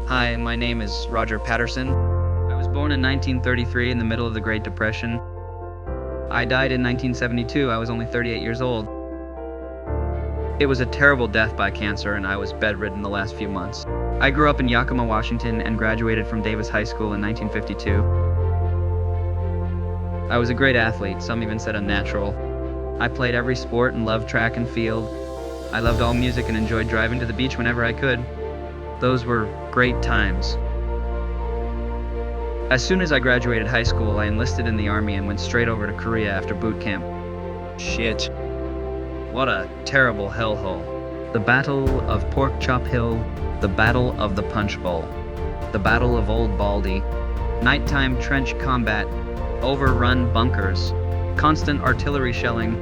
Hi, my name is Roger Patterson. I was born in 1933 in the middle of the Great Depression. I died in 1972. I was only 38 years old. It was a terrible death by cancer, and I was bedridden the last few months. I grew up in Yakima, Washington, and graduated from Davis High School in 1952. I was a great athlete, some even said a natural. I played every sport and loved track and field. I loved all music and enjoyed driving to the beach whenever I could. Those were great times. As soon as I graduated high school, I enlisted in the Army and went straight over to Korea after boot camp. Shit. What a terrible hellhole. The Battle of Pork Chop Hill, the Battle of the Punch Bowl, the Battle of Old Baldy, nighttime trench combat, overrun bunkers, constant artillery shelling.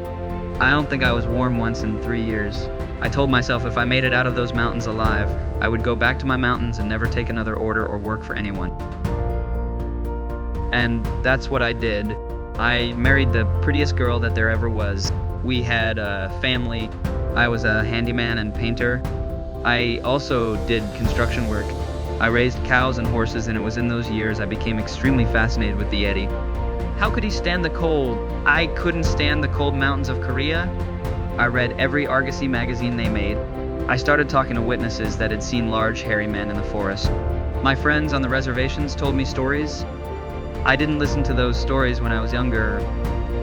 I don't think I was warm once in 3 years. I told myself if I made it out of those mountains alive, I would go back to my mountains and never take another order or work for anyone. And that's what I did. I married the prettiest girl that there ever was. We had a family. I was a handyman and painter. I also did construction work. I raised cows and horses, and it was in those years I became extremely fascinated with the Yeti. How could he stand the cold? I couldn't stand the cold mountains of Korea. I read every Argosy magazine they made. I started talking to witnesses that had seen large hairy men in the forest. My friends on the reservations told me stories. I didn't listen to those stories when I was younger,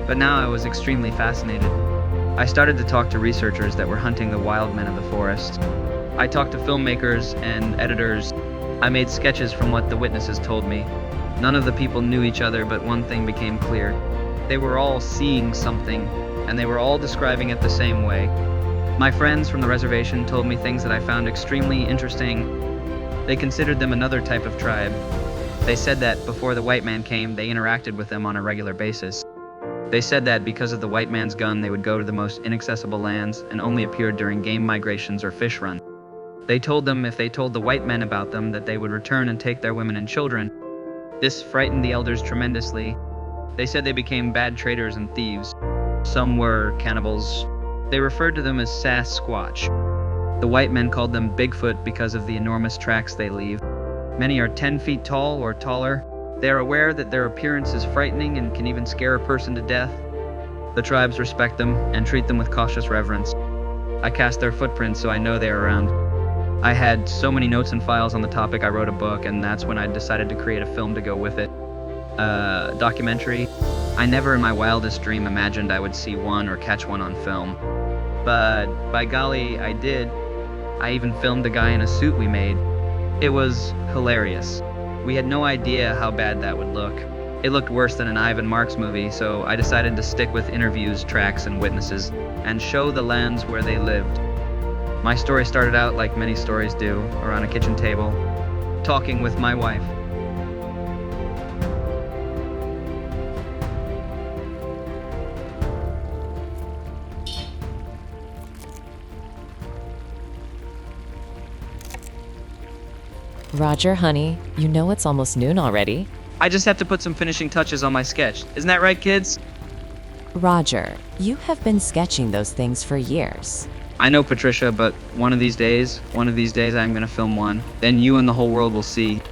but now I was extremely fascinated. I started to talk to researchers that were hunting the wild men of the forest. I talked to filmmakers and editors. I made sketches from what the witnesses told me. None of the people knew each other, but one thing became clear. They were all seeing something, and they were all describing it the same way. My friends from the reservation told me things that I found extremely interesting. They considered them another type of tribe. They said that before the white man came, they interacted with them on a regular basis. They said that because of the white man's gun, they would go to the most inaccessible lands and only appeared during game migrations or fish runs. They told them if they told the white men about them, that they would return and take their women and children. This frightened the elders tremendously. They said they became bad traders and thieves. Some were cannibals. They referred to them as Sasquatch. The white men called them Bigfoot because of the enormous tracks they leave. Many are 10 feet tall or taller. They are aware that their appearance is frightening and can even scare a person to death. The tribes respect them and treat them with cautious reverence. I cast their footprints so I know they are around. I had so many notes and files on the topic, I wrote a book, and that's when I decided to create a film to go with it. A documentary. I never in my wildest dream imagined I would see one or catch one on film. But by golly, I did. I even filmed the guy in a suit we made. It was hilarious. We had no idea how bad that would look. It looked worse than an Ivan Marx movie, so I decided to stick with interviews, tracks, and witnesses, and show the lands where they lived. My story started out like many stories do, around a kitchen table, talking with my wife. Roger, honey, you know it's almost noon already. I just have to put some finishing touches on my sketch. Isn't that right, kids? Roger, you have been sketching those things for years. I know, Patricia, but one of these days I'm gonna film one. Then you and the whole world will see.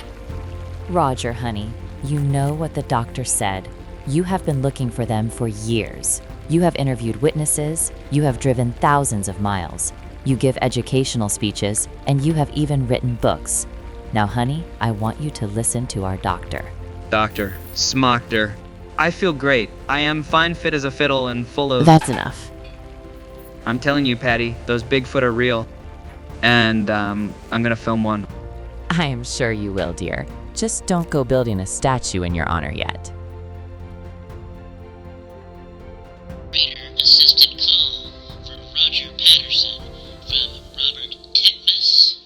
Roger, honey, you know what the doctor said. You have been looking for them for years. You have interviewed witnesses, you have driven thousands of miles. You give educational speeches, and you have even written books. Now, honey, I want you to listen to our doctor. Doctor, Smockter. I feel great. I am fine fit as a fiddle and full of... That's enough. I'm telling you, Patty, those Bigfoot are real. And, I'm gonna film one. I am sure you will, dear. Just don't go building a statue in your honor yet. Assistant call for Roger Patterson from Robert Titmus.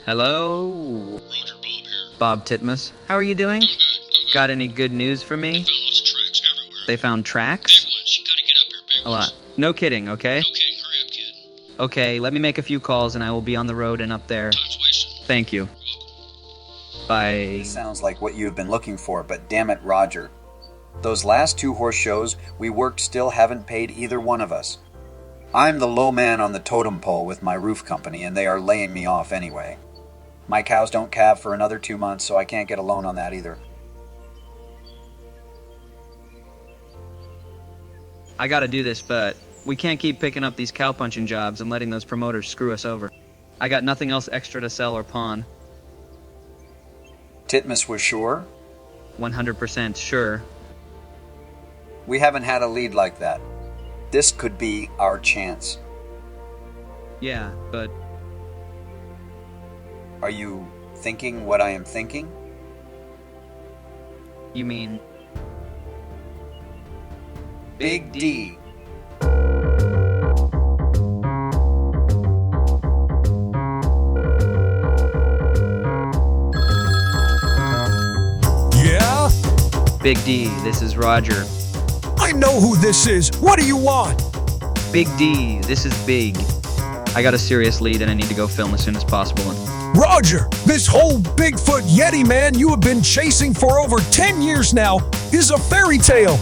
Hello? Roger, Bob here. Bob Titmus. How are you doing? Good, good. Got any good news for me? Found lots of tracks everywhere. They found Big tracks? ones. You gotta get up here, big A ones. lot. No kidding, okay? Okay, hurry up, kid. Okay, let me make a few calls and I will be on the road and up there. Time's wasting. Thank you. Bye. This sounds like what you've been looking for, but damn it, Roger. Those last 2 horse shows we worked still haven't paid either one of us. I'm the low man on the totem pole with my roof company, and they are laying me off anyway. My cows don't calve for another 2 months, so I can't get a loan on that either. I gotta do this, but we can't keep picking up these cow-punching jobs and letting those promoters screw us over. I got nothing else extra to sell or pawn. Titmus was sure? 100% sure. We haven't had a lead like that. This could be our chance. Yeah, but Are you thinking what I am thinking? you mean... Big D. Yeah? Big D, this is Roger. I know who this is. What do you want? Big D, this is Big. I got a serious lead and I need to go film as soon as possible. Roger, this whole Bigfoot Yeti man you have been chasing for over 10 years now is a fairy tale.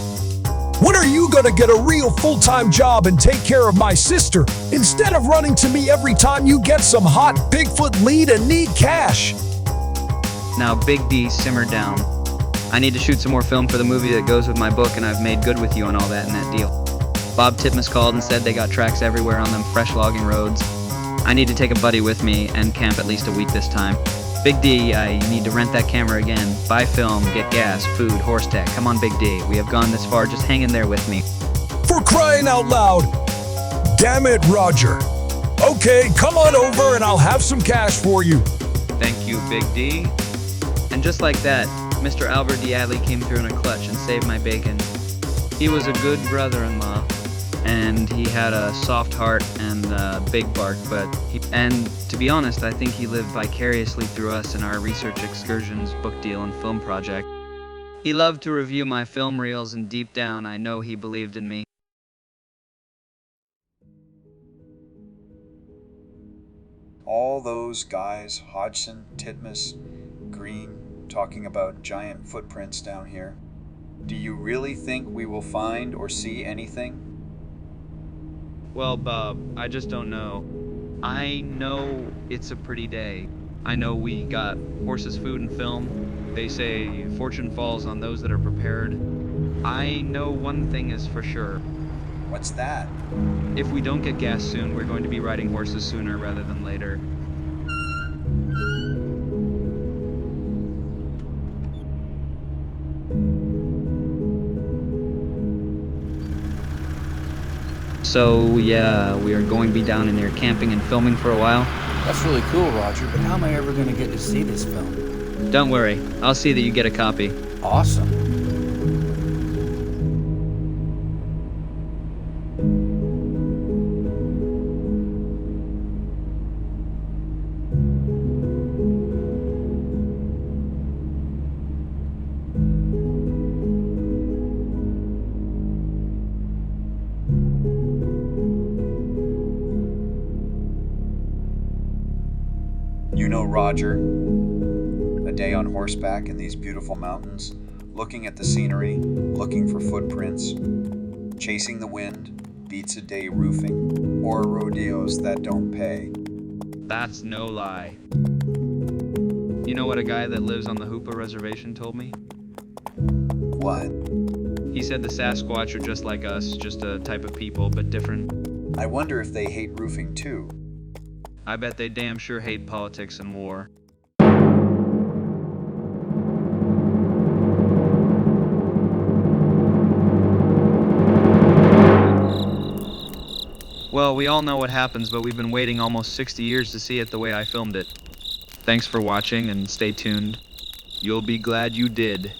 When are you gonna get a real full-time job and take care of my sister instead of running to me every time you get some hot Bigfoot lead and need cash? Now, Big D, simmer down. I need to shoot some more film for the movie that goes with my book, and I've made good with you on all that in that deal. Bob Titmus called and said they got tracks everywhere on them fresh logging roads. I need to take a buddy with me and camp at least a week this time. Big D, I need to rent that camera again, buy film, get gas, food, horse tech. Come on, Big D. We have gone this far. Just hang in there with me. For crying out loud! Damn it, Roger. Okay, come on over and I'll have some cash for you. Thank you, Big D. And just like that, Mr. Albert DeAtley came through in a clutch and saved my bacon. He was a good brother-in-law, and he had a soft heart and a big bark, and to be honest, I think he lived vicariously through us in our research excursions, book deal, and film project. He loved to review my film reels, and deep down, I know he believed in me. All those guys, Hodgson, Titmus, Green, talking about giant footprints down here. Do you really think we will find or see anything? Well, Bob, I just don't know. I know it's a pretty day. I know we got horses, food, and film. They say fortune falls on those that are prepared. I know one thing is for sure. What's that? If we don't get gas soon, we're going to be riding horses sooner rather than later. So, yeah, we are going to be down in there camping and filming for a while. That's really cool, Roger, but how am I ever going to get to see this film? Don't worry, I'll see that you get a copy. Awesome. You know, Roger, a day on horseback in these beautiful mountains, looking at the scenery, looking for footprints, chasing the wind, beats a day roofing, or rodeos that don't pay. That's no lie. You know what a guy that lives on the Hoopa Reservation told me? What? He said the Sasquatch are just like us, just a type of people, but different. I wonder if they hate roofing too. I bet they damn sure hate politics and war. Well, we all know what happens, but we've been waiting almost 60 years to see it the way I filmed it. Thanks for watching and stay tuned. You'll be glad you did.